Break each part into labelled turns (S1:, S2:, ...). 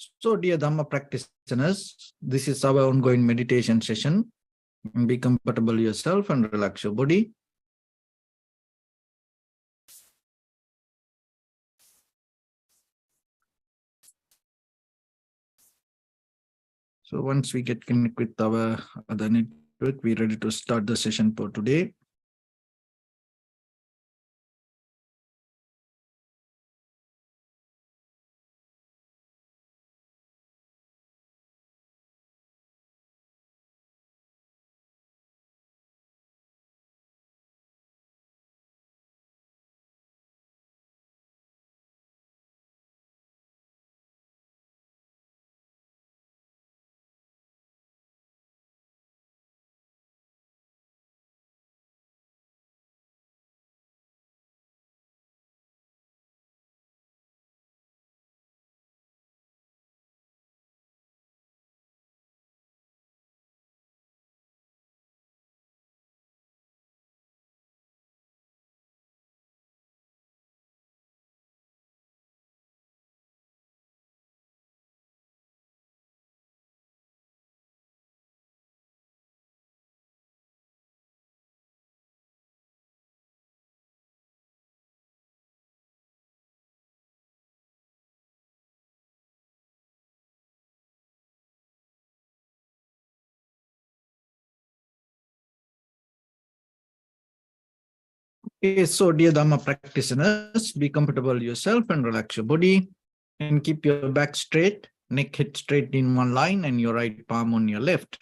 S1: So, dear Dhamma practitioners, this is our ongoing meditation session. Be comfortable yourself and relax your body. So once we get connected with our other network, we're ready to start the session for today. Okay, so dear Dhamma practitioners, be comfortable yourself and relax your body and keep your back straight, neck head straight in one line and your right palm on your left.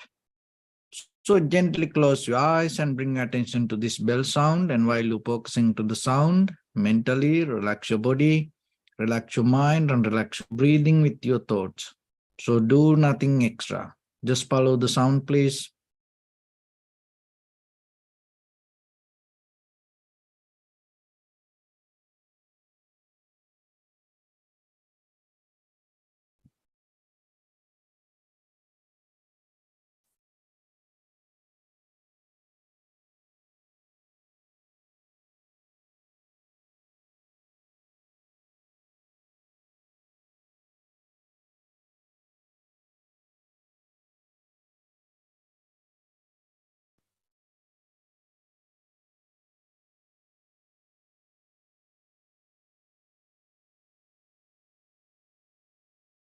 S1: So gently close your eyes and bring attention to this bell sound, and while you're focusing to the sound, mentally relax your body, relax your mind and relax your breathing with your thoughts. So do nothing extra. Just follow the sound, please.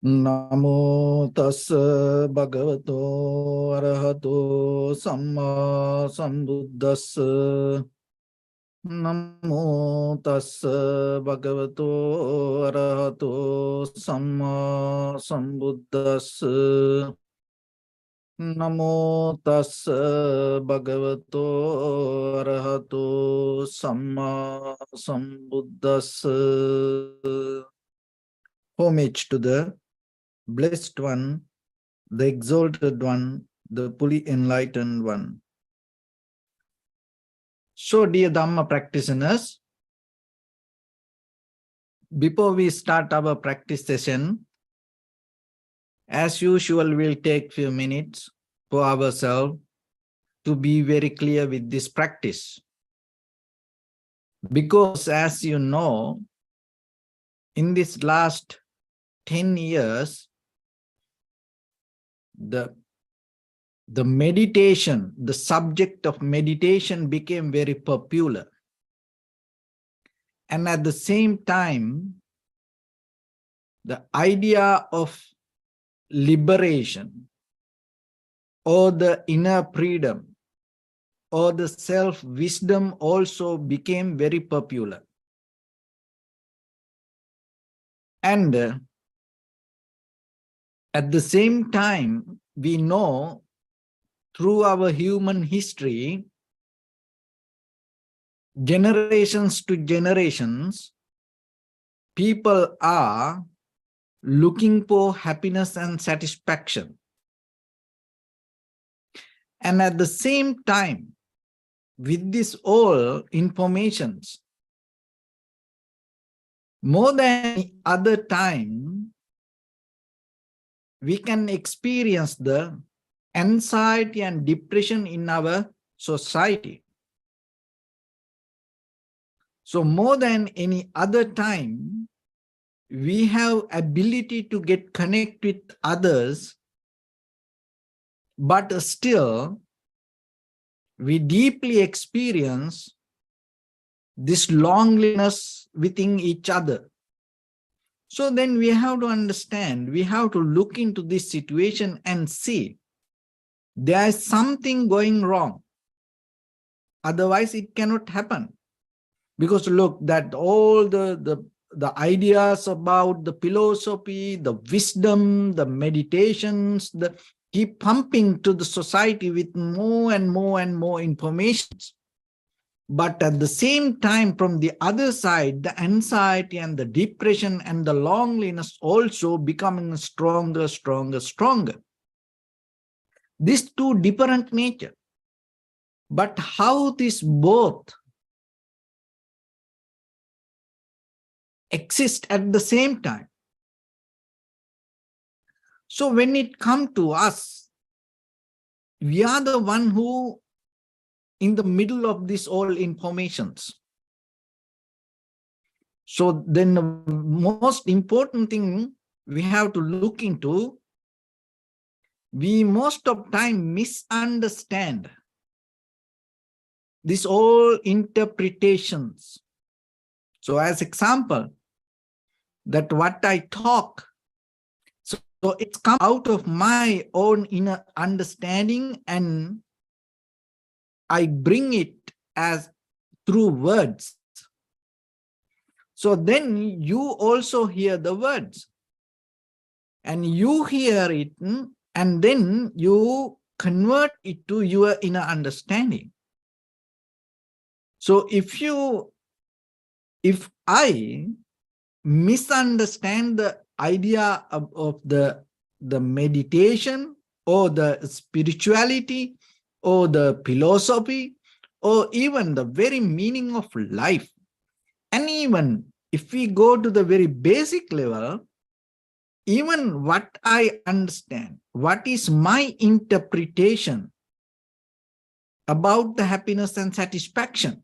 S1: Namo tassa bhagavato arahato samma sambuddhassa. Namo tassa bhagavato arahato samma sambuddhassa. Namo tassa bhagavato arahato samma sambuddhassa. Homage to the Blessed One, the Exalted One, the fully Enlightened One. So, dear Dhamma practitioners, before we start our practice session, as usual, we'll take few minutes for ourselves to be very clear with this practice. Because as you know, in this last 10 years, the meditation, the subject of meditation became very popular. And at the same time, the idea of liberation or the inner freedom or the self-wisdom also became very popular. And at the same time, we know through our human history, generations to generations, people are looking for happiness and satisfaction. And at the same time, with this all informations, more than any other time, we can experience the anxiety and depression in our society. So more than any other time, we have ability to get connect with others, but still we deeply experience this loneliness within each other. So then we have to understand, we have to look into this situation and see there is something going wrong. Otherwise, it cannot happen. Because look, that all the ideas about the philosophy, the wisdom, the meditations, the keep pumping to the society with more and more and more information. But at the same time, from the other side, the anxiety and the depression and the loneliness also becoming stronger, stronger, stronger. These two different nature. But how these both exist at the same time? So when it comes to us, we are the one who in the middle of this all informations. So then the most important thing we have to look into, we most of time misunderstand these all interpretations. So as example, that what I talk, so it's come out of my own inner understanding and I bring it as through words. So then you also hear the words and you hear it and then you convert it to your inner understanding. So if I misunderstand the idea of the meditation or the spirituality or the philosophy or even the very meaning of life, and even if we go to the very basic level, even what I understand, what is my interpretation about the happiness and satisfaction.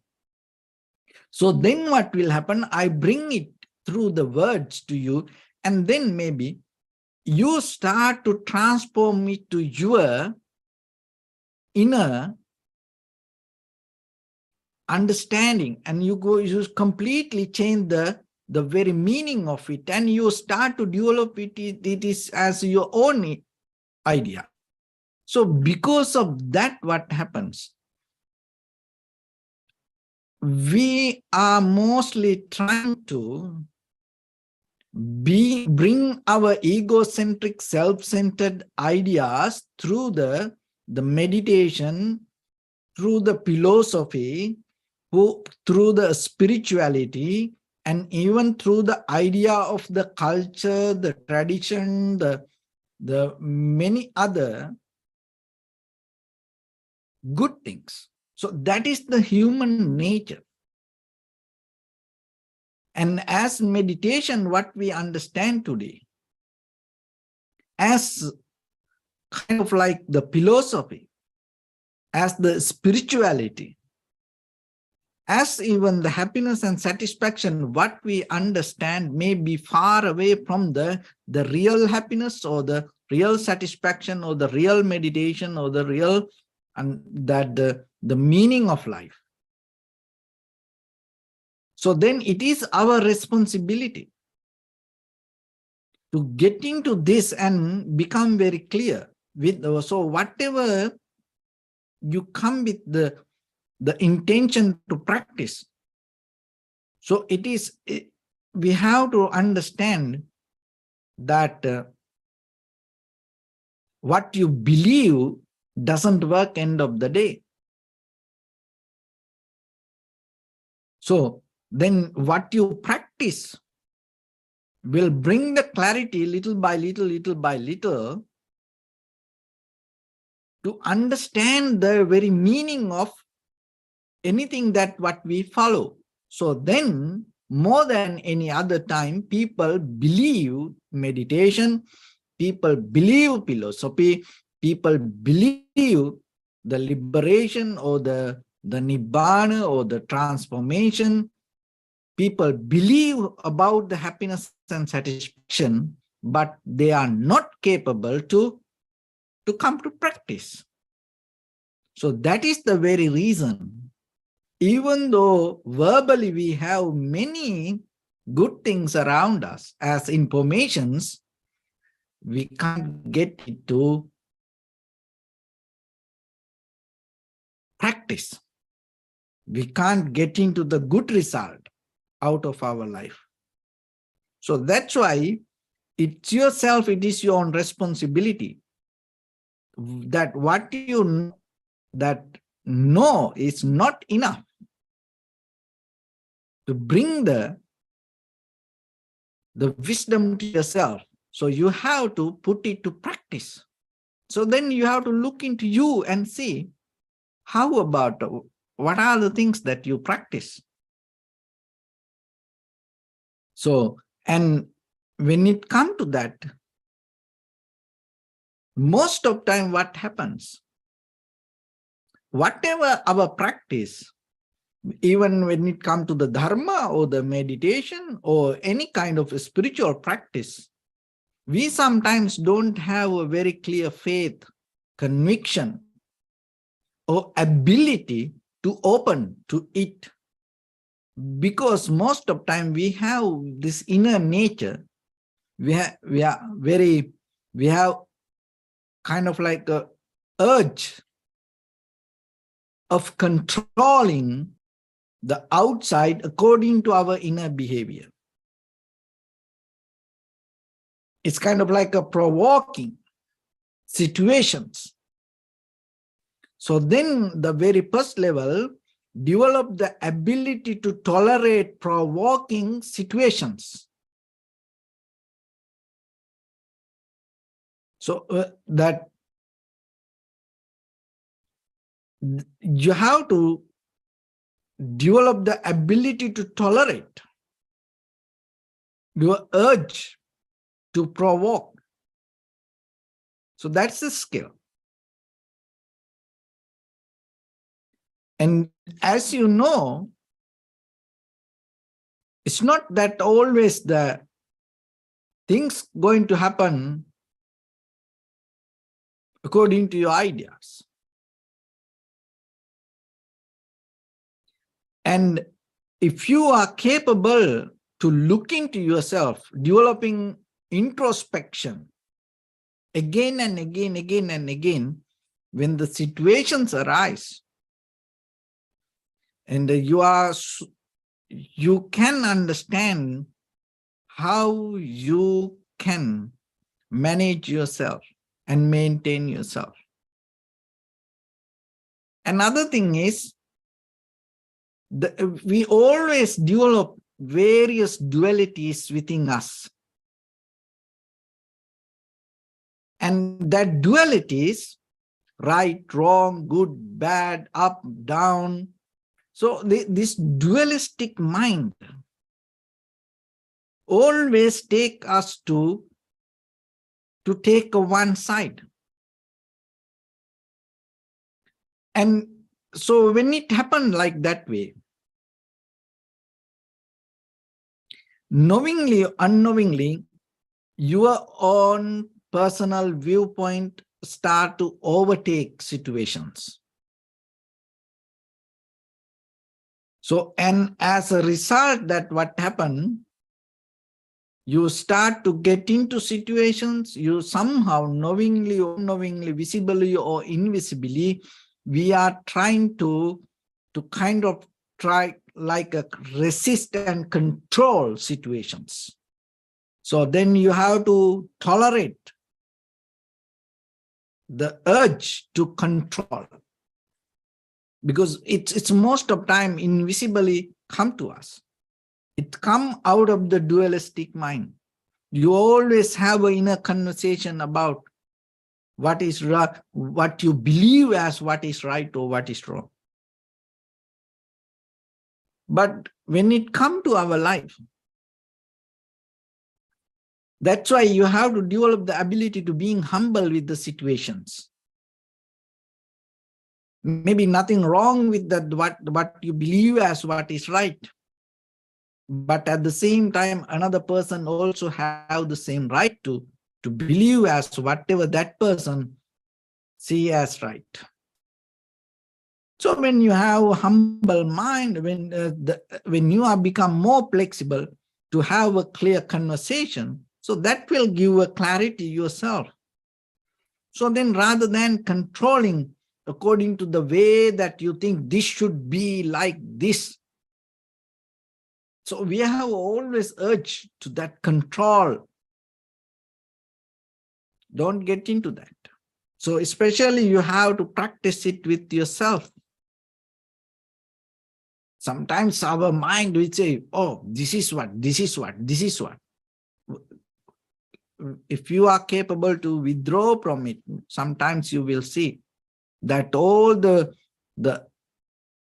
S1: So then what will happen? I bring it through the words to you, and then maybe you start to transform it to your inner understanding, and you completely change the very meaning of it, and you start to develop it is as your own idea. So because of that, what happens? We are mostly trying to bring our egocentric, self-centered ideas through the meditation, through the philosophy, through the spirituality, and even through the idea of the culture, the tradition, the many other good things. So that is the human nature. And as meditation, what we understand today, as kind of like the philosophy, as the spirituality, as even the happiness and satisfaction, what we understand may be far away from the real happiness or the real satisfaction or the real meditation or the real and that the meaning of life. So then it is our responsibility to get into this and become very clear with. So whatever you come with the intention to practice, so it is, we have to understand that what you believe doesn't work end of the day. So then what you practice will bring the clarity little by little, little by little, to understand the very meaning of anything that what we follow. So then, more than any other time, people believe meditation, people believe philosophy, people believe the liberation or the nibbana or the transformation, people believe about the happiness and satisfaction, but they are not capable to come to practice. So that is the very reason, even though verbally we have many good things around us as informations, we can't get it to practice. We can't get into the good result out of our life. So that's why it's yourself, it is your own responsibility that what you know, that know is not enough to bring the wisdom to yourself. So you have to put it to practice. So then you have to look into you and see how about what are the things that you practice. So, and when it comes to that, most of time what happens, whatever our practice, even when it comes to the Dhamma or the meditation or any kind of spiritual practice, we sometimes don't have a very clear faith, conviction, or ability to open to it. Because most of time we have this inner nature, we have kind of like a urge of controlling the outside according to our inner behavior. It's kind of like a provoking situations. So then the very first level, develop the ability to tolerate provoking situations. So that you have to develop the ability to tolerate your urge to provoke. So that's the skill. And as you know, it's not that always the things going to happen according to your ideas. And if you are capable to look into yourself, developing introspection again and again, when the situations arise, and you can understand how you can manage yourself and maintain yourself. Another thing is, we always develop various dualities within us. And that dualities, right, wrong, good, bad, up, down. So this dualistic mind always take us to take a one side. And so when it happened like that way, knowingly or unknowingly, your own personal viewpoint start to overtake situations. So, and as a result, that what happened, you start to get into situations, you somehow knowingly or unknowingly, visibly or invisibly, we are trying to kind of try like a resist and control situations. So then you have to tolerate the urge to control, because it's most of time invisibly come to us. It come out of the dualistic mind. You always have an inner conversation about what is right, what you believe as what is right or what is wrong. But when it comes to our life, that's why you have to develop the ability to being humble with the situations. Maybe nothing wrong with that, what you believe as what is right. But at the same time, another person also have the same right to believe as whatever that person see as right. So when you have a humble mind, when you have become more flexible to have a clear conversation, so that will give a clarity yourself. So then rather than controlling according to the way that you think this should be like this, so we have always urge to that control. Don't get into that. So especially you have to practice it with yourself. Sometimes our mind will say, oh, this is what, this is what, this is what. If you are capable to withdraw from it, sometimes you will see that all the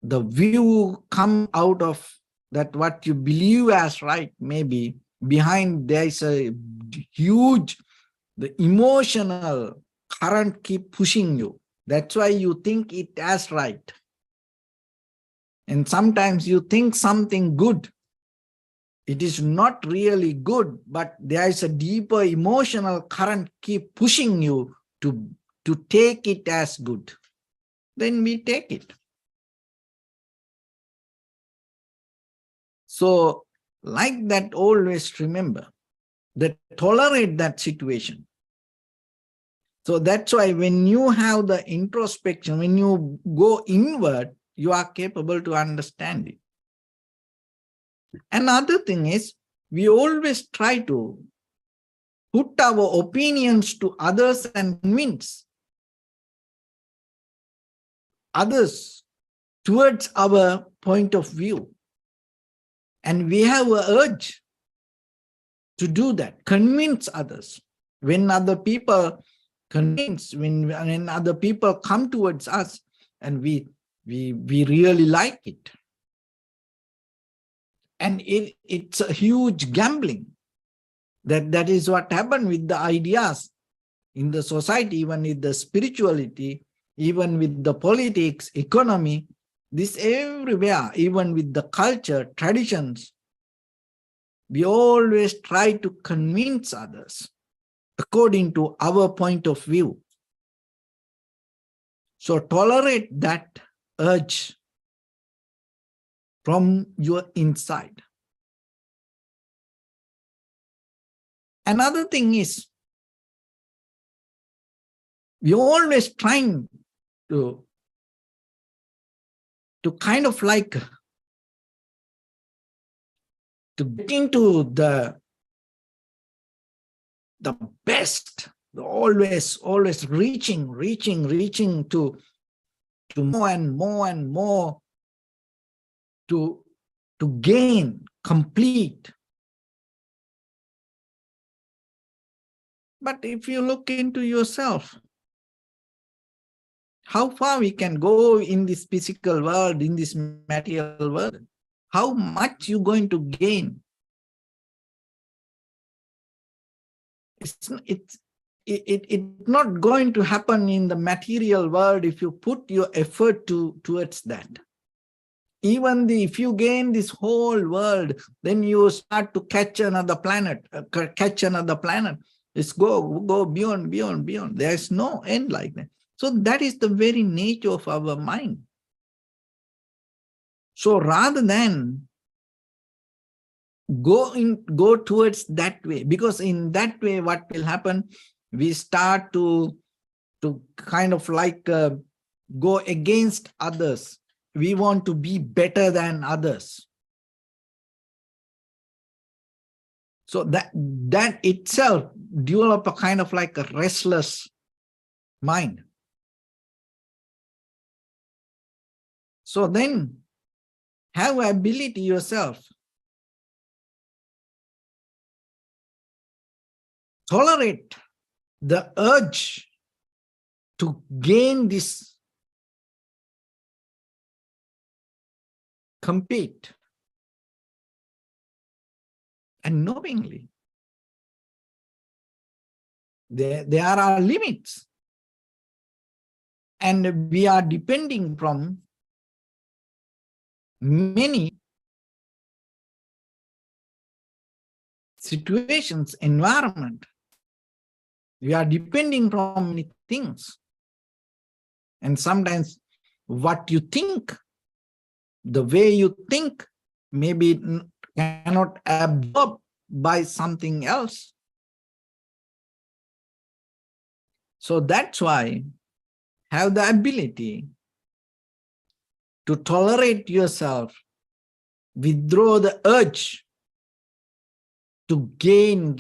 S1: view come out of that what you believe as right, maybe behind there is a huge, the emotional current keep pushing you. That's why you think it as right. And sometimes you think something good. It is not really good, but there is a deeper emotional current keep pushing you to take it as good. Then we take it. So like that, always remember that tolerate that situation. So that's why when you have the introspection, when you go inward, you are capable to understand it. Another thing is, we always try to put our opinions to others and convince others towards our point of view. And we have an urge to do that, convince others. When other people convince, when other people come towards us and we really like it. And it's a huge gambling. That is what happened with the ideas in the society, even with the spirituality, even with the politics, economy, this everywhere, even with the culture, traditions. We always try to convince others according to our point of view. So tolerate that urge from your inside. Another thing is, we're always trying to kind of like to get into the best, always reaching to more and more and more to gain, complete. But if you look into yourself, how far we can go in this physical world, in this material world, how much you're going to gain. It's not going to happen in the material world if you put your effort towards that. Even if you gain this whole world, then you start to catch another planet, It's go beyond. There is no end like that. So that is the very nature of our mind. So rather than go towards that way, because in that way, what will happen? We start to kind of like go against others. We want to be better than others. So that itself develop a kind of like a restless mind. So then have ability yourself. Tolerate the urge to gain this, compete, and knowingly there are limits, and we are depending from many situations, environment. We are depending on many things. And sometimes what you think, the way you think, maybe cannot absorb by something else. So that's why have the ability to tolerate yourself, withdraw the urge to gain.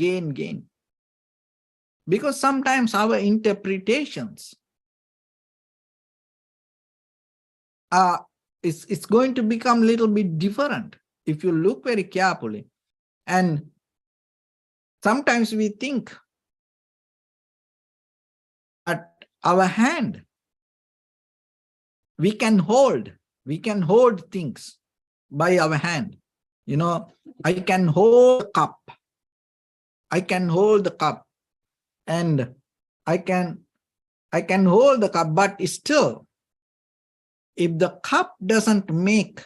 S1: Because sometimes our interpretations are, it's going to become a little bit different if you look very carefully. And sometimes we think at our hand, we can hold things by our hand. You know, I can hold the cup. I can hold the cup, and I can hold the cup, but still, if the cup doesn't make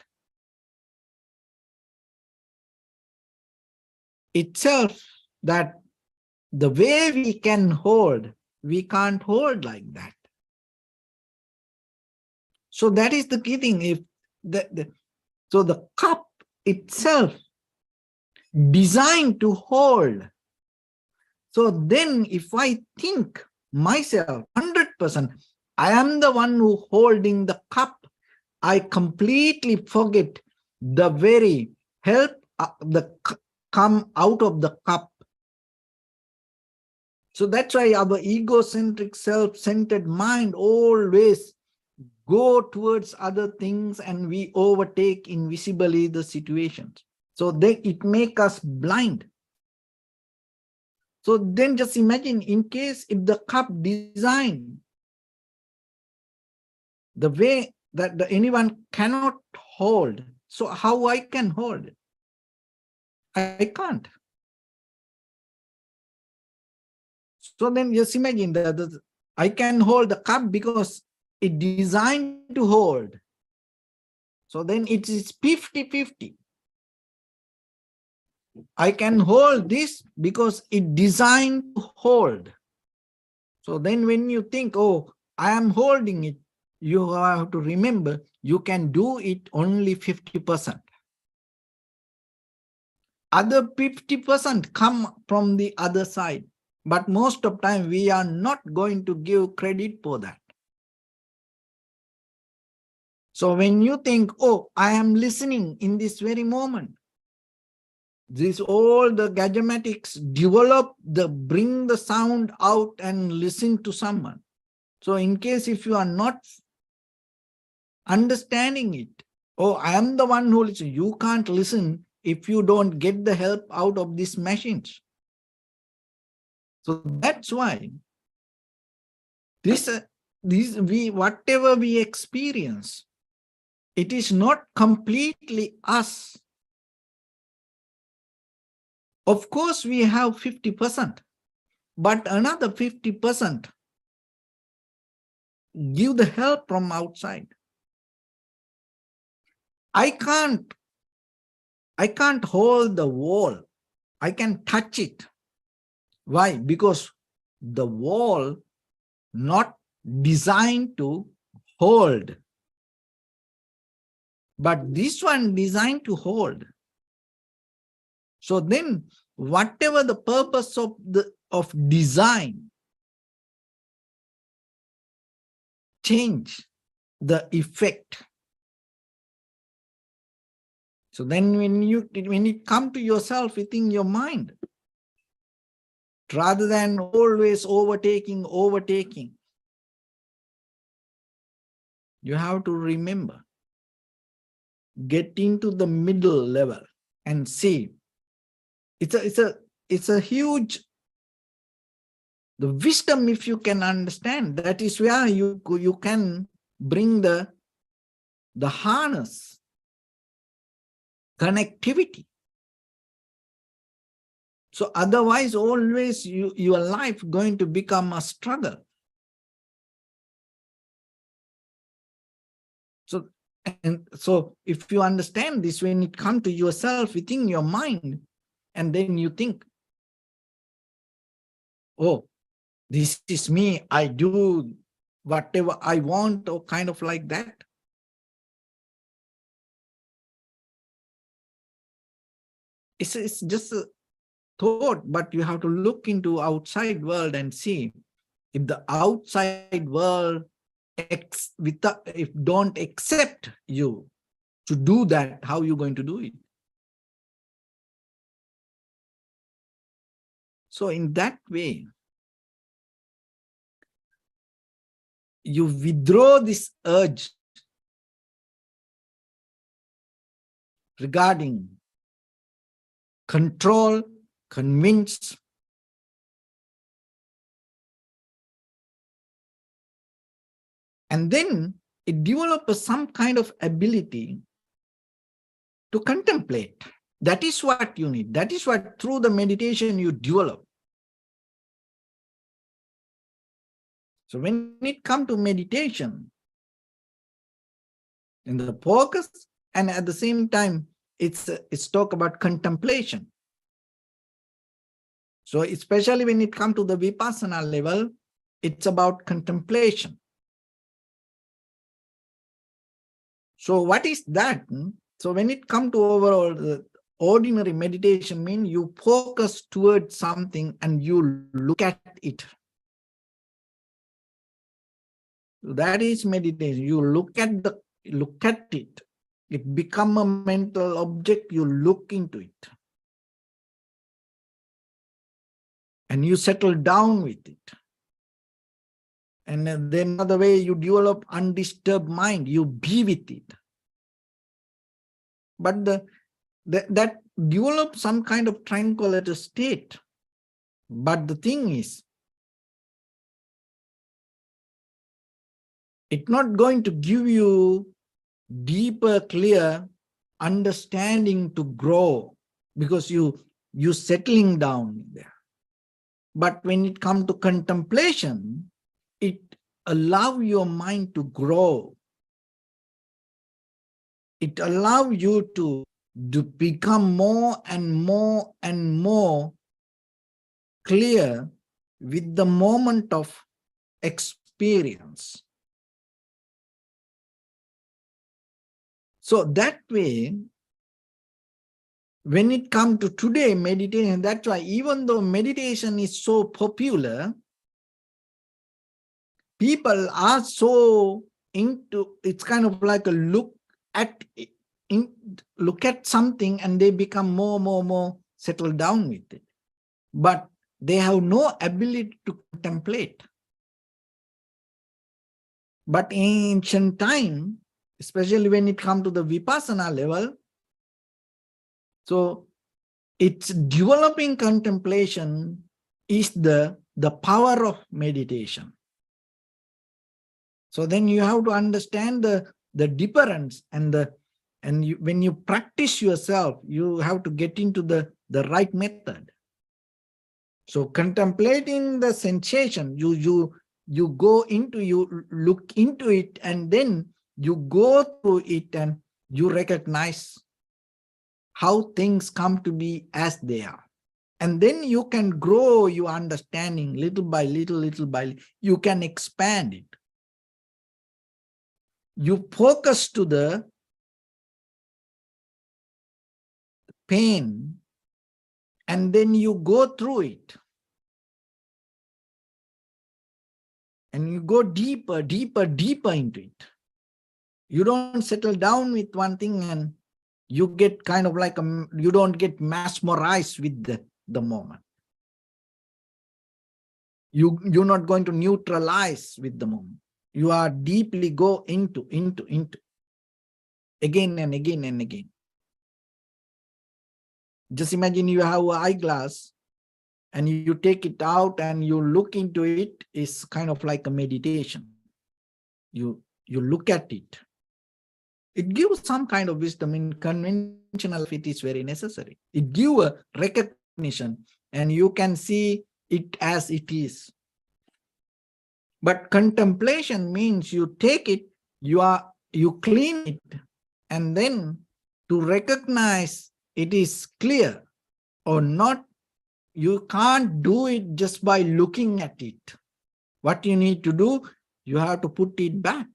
S1: itself that the way we can hold, we can't hold like that. So that is the key thing. If so the cup itself designed to hold. So then if I think myself 100%, I am the one who holding the cup, I completely forget the very help come out of the cup. So that's why our egocentric, self-centered mind always go towards other things, and we overtake invisibly the situations. So then it makes us blind. So then just imagine, in case if the cup designed the way that anyone cannot hold, so how I can hold? I can't. So then just imagine that I can hold the cup because it's designed to hold. So then it is 50-50. I can hold this because it's designed to hold. So then when you think, oh, I am holding it, you have to remember you can do it only 50%. Other 50% come from the other side. But most of the time we are not going to give credit for that. So when you think, oh, I am listening in this very moment, all the gadgetics bring the sound out and listen to someone. So in case if you are not understanding it, oh, I am the one who listens, you can't listen if you don't get the help out of these machines. So that's why whatever we experience, it is not completely us. Of course, we have 50%, but another 50% give the help from outside. I can't hold the wall. I can touch it. Why? Because the wall not designed to hold, but this one designed to hold. So then whatever the purpose of design, change the effect. So then when it comes to yourself within your mind, rather than always overtaking, you have to remember, get into the middle level and see. It's a huge, the wisdom, if you can understand, that is where you can bring the harness, connectivity. So otherwise, always your life going to become a struggle. So if you understand this, when it comes to yourself within your mind, and then you think, oh, this is me, I do whatever I want, or kind of like that. It's just a thought, but you have to look into outside world and see if the outside world if don't accept you to do that, how you going to do it? So in that way, you withdraw this urge regarding control, convince, and then it develops some kind of ability to contemplate. That is what you need. That is what through the meditation you develop. So when it comes to meditation, in the focus, and at the same time, it's talk about contemplation. So especially when it comes to the vipassana level, it's about contemplation. So what is that? So when it comes to overall, the ordinary meditation means you focus towards something and you look at it. That is meditation. You look at it. It becomes a mental object, you look into it. And you settle down with it. And then another way, you develop undisturbed mind, you be with it. But that develops some kind of tranquility state. But the thing is, it's not going to give you deeper, clear understanding to grow, because you settling down there. But when it comes to contemplation, it allows your mind to grow. It allows you to become more and more and more clear with the moment of experience. So that way, when it comes to today meditation, that's why even though meditation is so popular, people are so into, it's kind of like a look at something and they become more settled down with it. But they have no ability to contemplate. But in ancient time, especially when it comes to the vipassana level, so it's developing contemplation is the power of meditation. So then you have to understand the difference, and when you practice yourself, you have to get into the right method. So contemplating the sensation, you go into, you look into it, and then you go through it and you recognize how things come to be as they are. And then you can grow your understanding little by little, you can expand it. You focus to the pain, and then you go through it. And you go deeper into it. You don't settle down with one thing and you get kind of like, you don't get mesmerized with the moment. You're not going to neutralize with the moment. You are deeply go into again and again and again. Just imagine you have an eyeglass and you take it out and you look into it. Is kind of like a meditation. You look at it. It gives some kind of wisdom. In conventional life, it is very necessary. It gives a recognition and you can see it as it is. But contemplation means you take it, you clean it, and then to recognize it is clear or not, You can't do it just by looking at it. What you need to do, you have to put it back.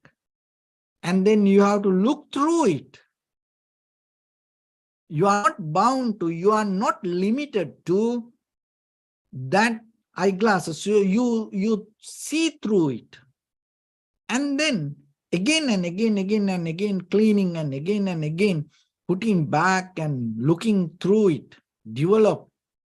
S1: And then you have to look through it. You are not bound to, you are not limited to that eyeglasses. So you see through it. And then again and again, cleaning and again, putting back and looking through it, develop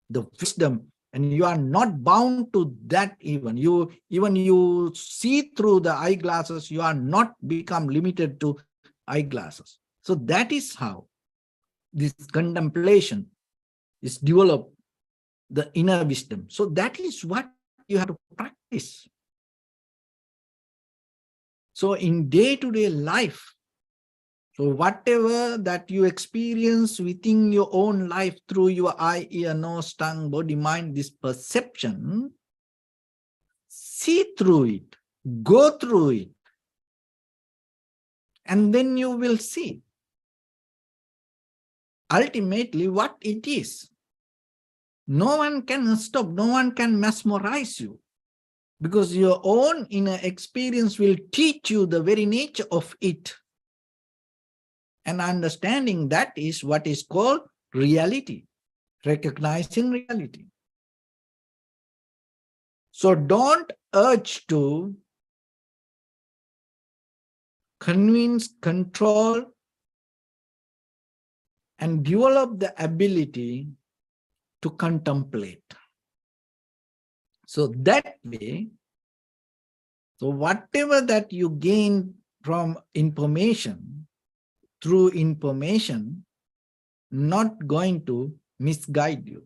S1: the wisdom. And you are not bound to that even. You see through the eyeglasses, you are not become limited to eyeglasses. So that is how this contemplation is developed, the inner wisdom. So that is what you have to practice. So in day-to-day life, so whatever that you experience within your own life through your eye, ear, nose, tongue, body, mind, this perception, see through it, go through it, and then you will see ultimately what it is. No one can stop, no one can mesmerize you, because your own inner experience will teach you the very nature of it. And understanding that is what is called reality, recognizing reality. So don't urge to convince, control, and develop the ability to contemplate. So that way, so whatever that you gain from information, through information, not going to misguide you.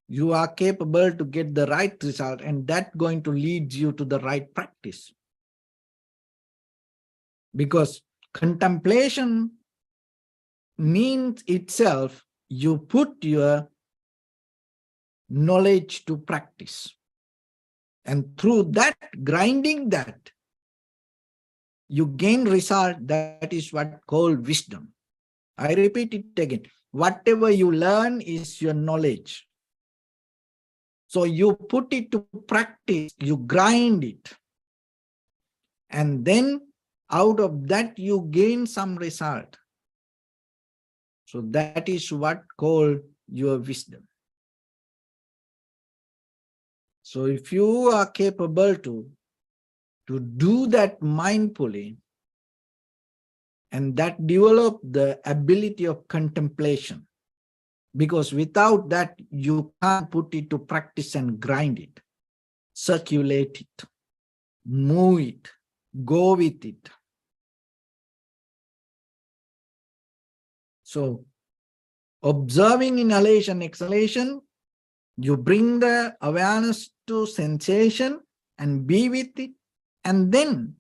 S1: You are capable to get the right result, and that going to lead you to the right practice. Because contemplation means itself, you put your knowledge to practice. And through that, grinding that, you gain result. That is what called wisdom. I repeat it again. Whatever you learn is your knowledge. So you put it to practice, you grind it. And then out of that, you gain some result. So that is what called your wisdom. So if you are capable to do that mindfully, and that develop the ability of contemplation, because without that, you can't put it to practice and grind it, circulate it, move it, go with it. So observing inhalation, exhalation, you bring the awareness to sensation and be with it. And then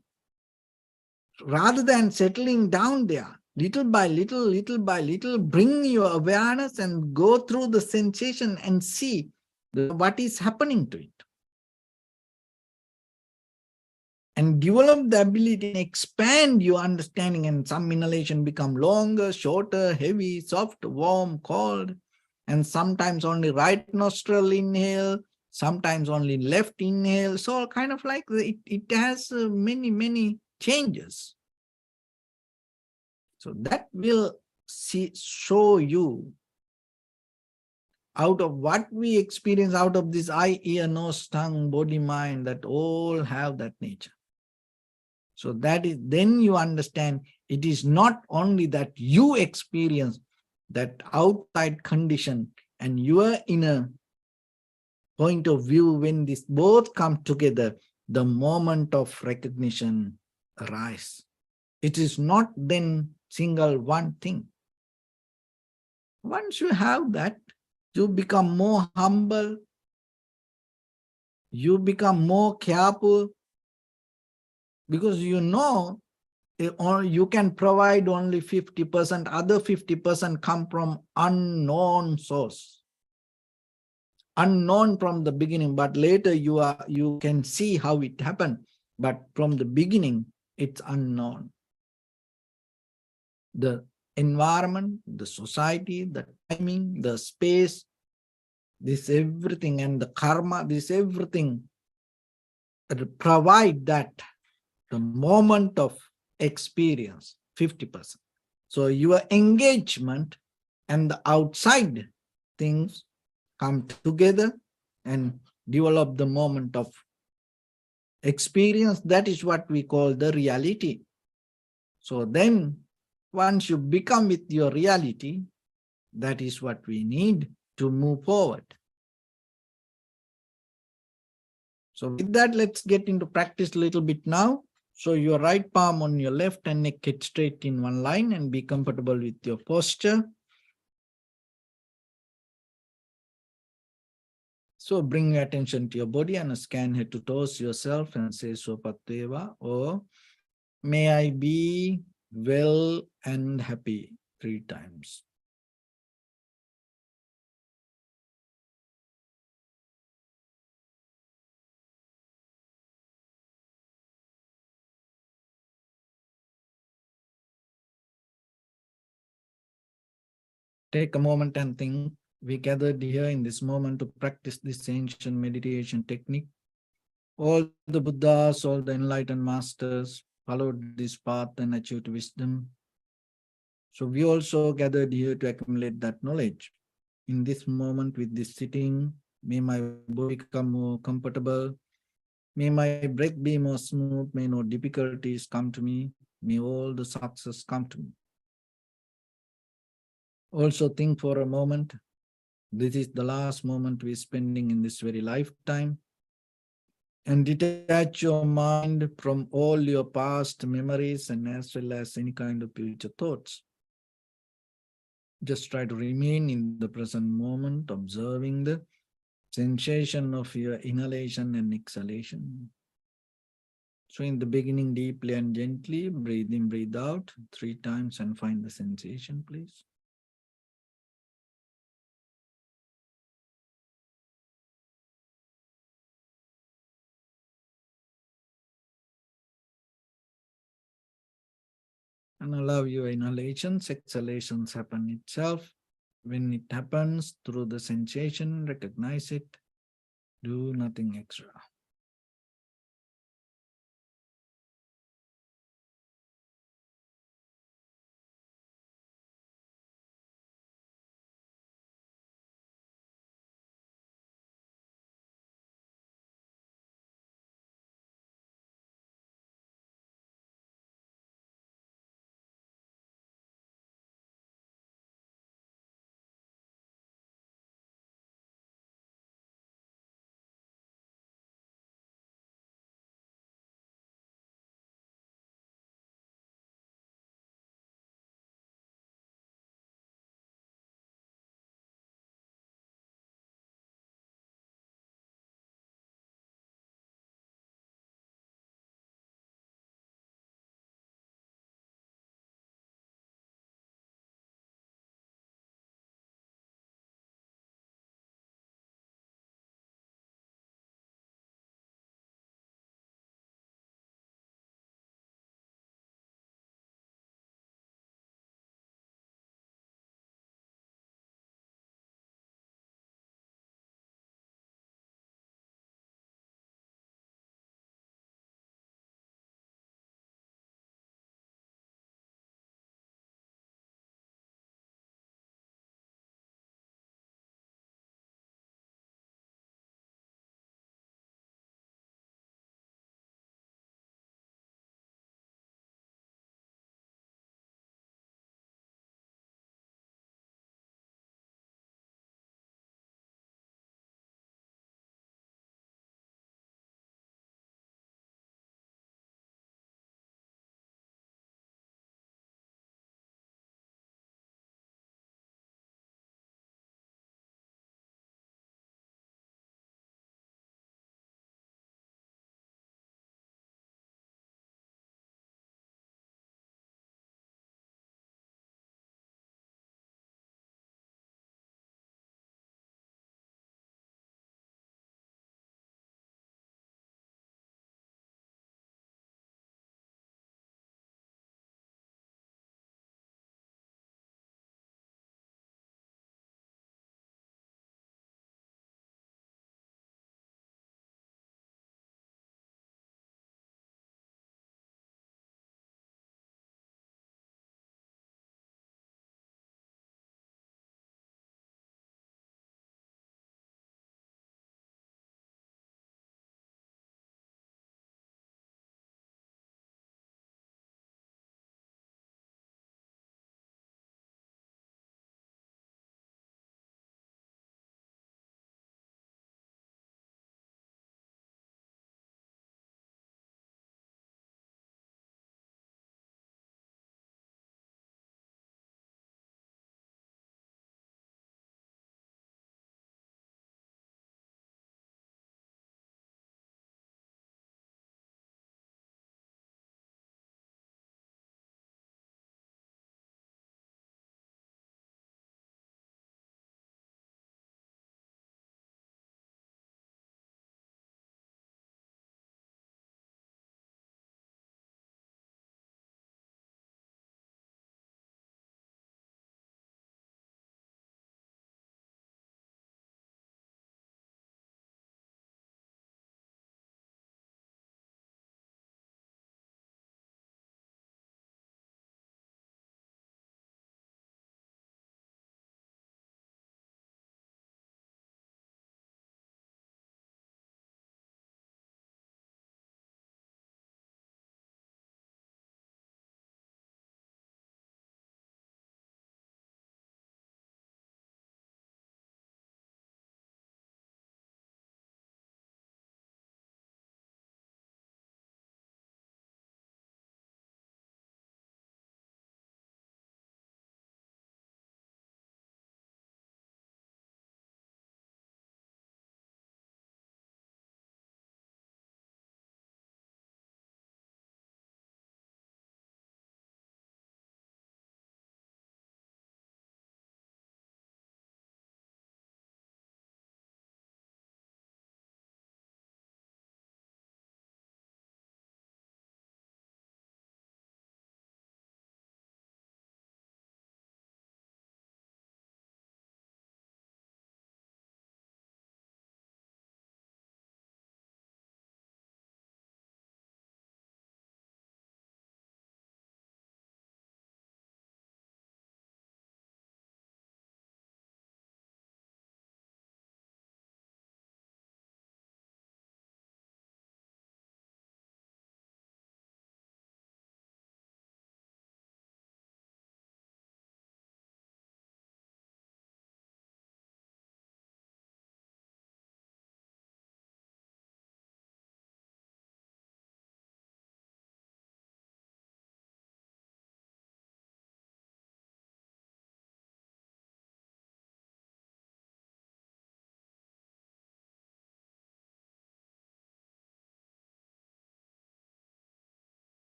S1: rather than settling down there, little by little, bring your awareness and go through the sensation and see what is happening to it. And develop the ability to expand your understanding, and some inhalation become longer, shorter, heavy, soft, warm, cold, and sometimes only right nostril inhale, sometimes only left inhale. So kind of like it has many changes. So that will show you out of what we experience, out of this eye, ear, nose, tongue, body, mind, that all have that nature. So that is, then you understand it is not only that you experience that outside condition and your inner point of view. When this both come together, the moment of recognition arise. It is not then single one thing. Once you have that, you become more humble, you become more careful, because you know you can provide only 50%, other 50% come from unknown source. Unknown from the beginning, but later you can see how it happened. But from the beginning, it's unknown. The environment, the society, the timing, the space, this everything and the karma, this everything provide that the moment of experience 50%. So your engagement and the outside things come together and develop the moment of experience. That is what we call the reality. So then once you become with your reality, that is what we need to move forward. So with that, let's get into practice a little bit now. So your right palm on your left and neck head straight in one line and be comfortable with your posture. So bring your attention to your body and scan head to toes yourself and say Sopateva, or may I be well and happy 3 times. Take a moment and think. We gathered here in this moment to practice this ancient meditation technique. All the Buddhas, all the enlightened masters followed this path and achieved wisdom. So we also gathered here to accumulate that knowledge. In this moment with this sitting, may my body become more comfortable. May my breath be more smooth. May no difficulties come to me. May all the success come to me. Also think for a moment, this is the last moment we're spending in this very lifetime. And detach your mind from all your past memories and as well as any kind of future thoughts. Just try to remain in the present moment, observing the sensation of your inhalation and exhalation. So in the beginning, deeply and gently, breathe in, breathe out 3 times and find the sensation, please. And allow your inhalations, exhalations happen itself. When it happens through the sensation, recognize it. Do nothing extra.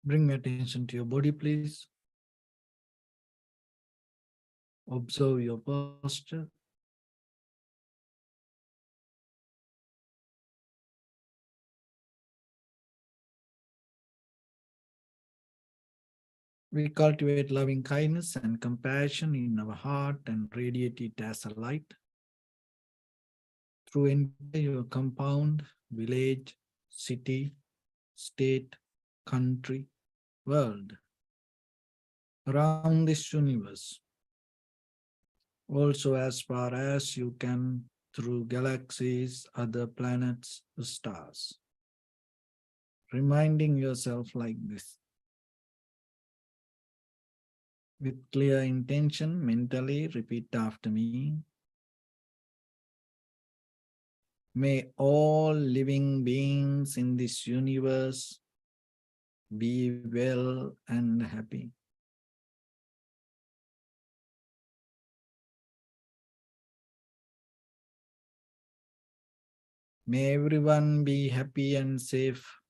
S1: Bring attention to your body, please. Observe your posture. We cultivate loving kindness and compassion in our heart and radiate it as a light through entire your compound, village, city, state, country, world, around this universe. Also, as far as you can, through galaxies, other planets, stars. Reminding yourself like this. With clear intention, mentally repeat after me. May all living beings in this universe be well and happy. May everyone be happy and safe.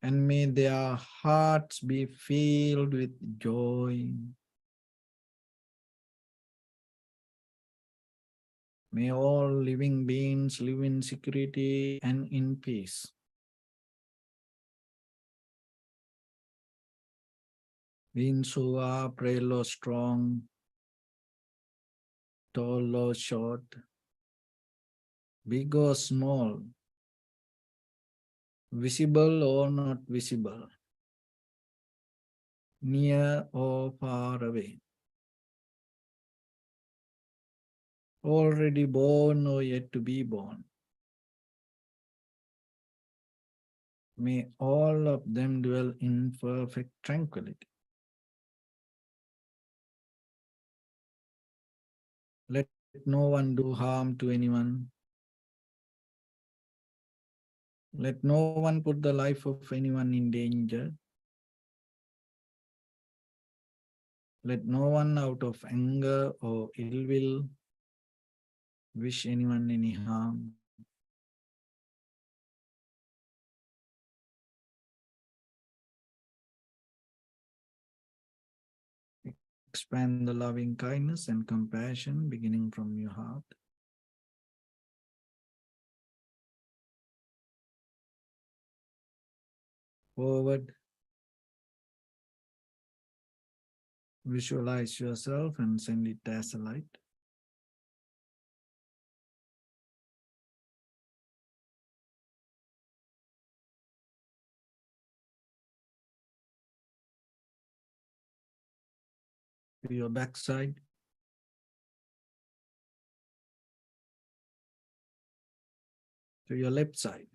S1: And may their hearts be filled with joy. May all living beings live in security and in peace. Beings who are frail or strong, tall or short, big or small, visible or not visible, near or far away, already born or yet to be born. May all of them dwell in perfect tranquility. Let no one do harm to anyone. Let no one put the life of anyone in danger. Let no one out of anger or ill will wish anyone any harm. Expand the loving kindness and compassion beginning from your heart. Forward. Visualize yourself and send it as a light. To your backside. To your left side.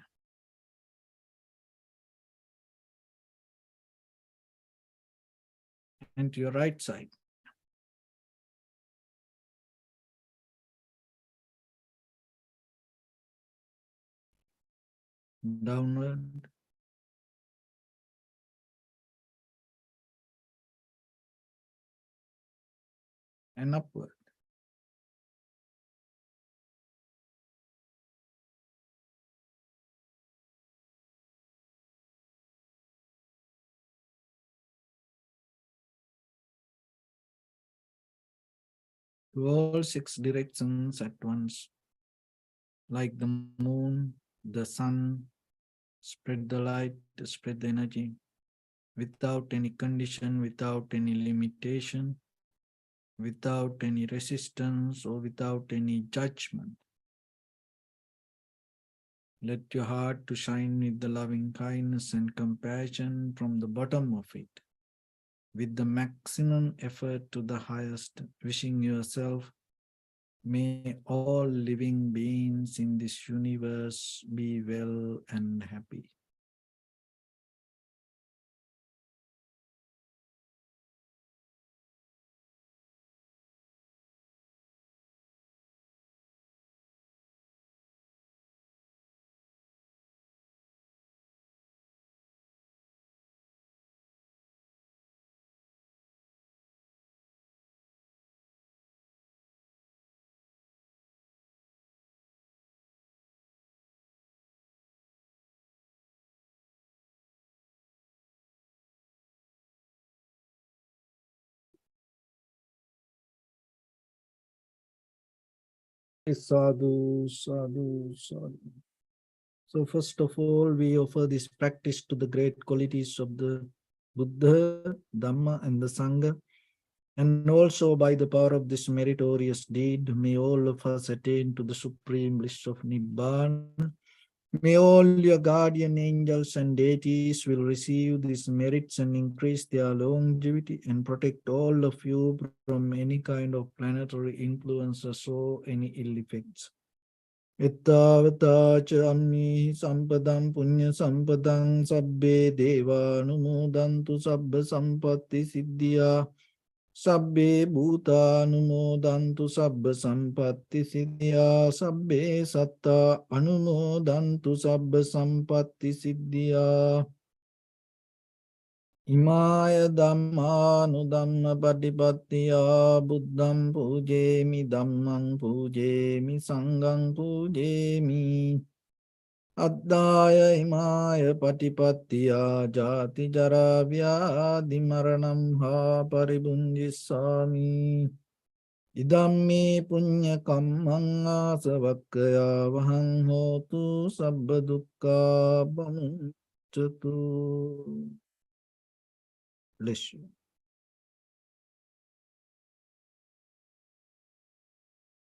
S1: And to your right side. Downward. And upward. To all six directions at once. Like the moon, the sun, spread the light, spread the energy, without any condition, without any limitation, without any resistance or without any judgment. Let your heart to shine with the loving kindness and compassion from the bottom of it, with the maximum effort to the highest, wishing yourself, may all living beings in this universe be well and happy. Sadhu, sadhu, sadhu. So first of all, we offer this practice to the great qualities of the Buddha, Dhamma, and the Sangha. And also by the power of this meritorious deed, may all of us attain to the supreme bliss of Nibbana. May all your guardian angels and deities will receive these merits and increase their longevity and protect all of you from any kind of planetary influences or any ill effects. Ittavata cha ammi sampadam punya sampadam sabbe deva numodantu sabba sampatti siddhya sabbe bhuta numodantu sabba sampatti siddhya sabbe satta anumodantu sabba sampatti siddhya Imaya Dhammanu Dhamma Patipattiya Buddham Pujemi Dhammam Pujemi Sangham Pujemi Addaya Imaya Patipattiya Jati Jara Vyadi Maranam Ha Paribunjisami Idammi Punya Kammang Asavakkaya Vahang Hotu Sabba Dukkha Pamuccatu. Bless you.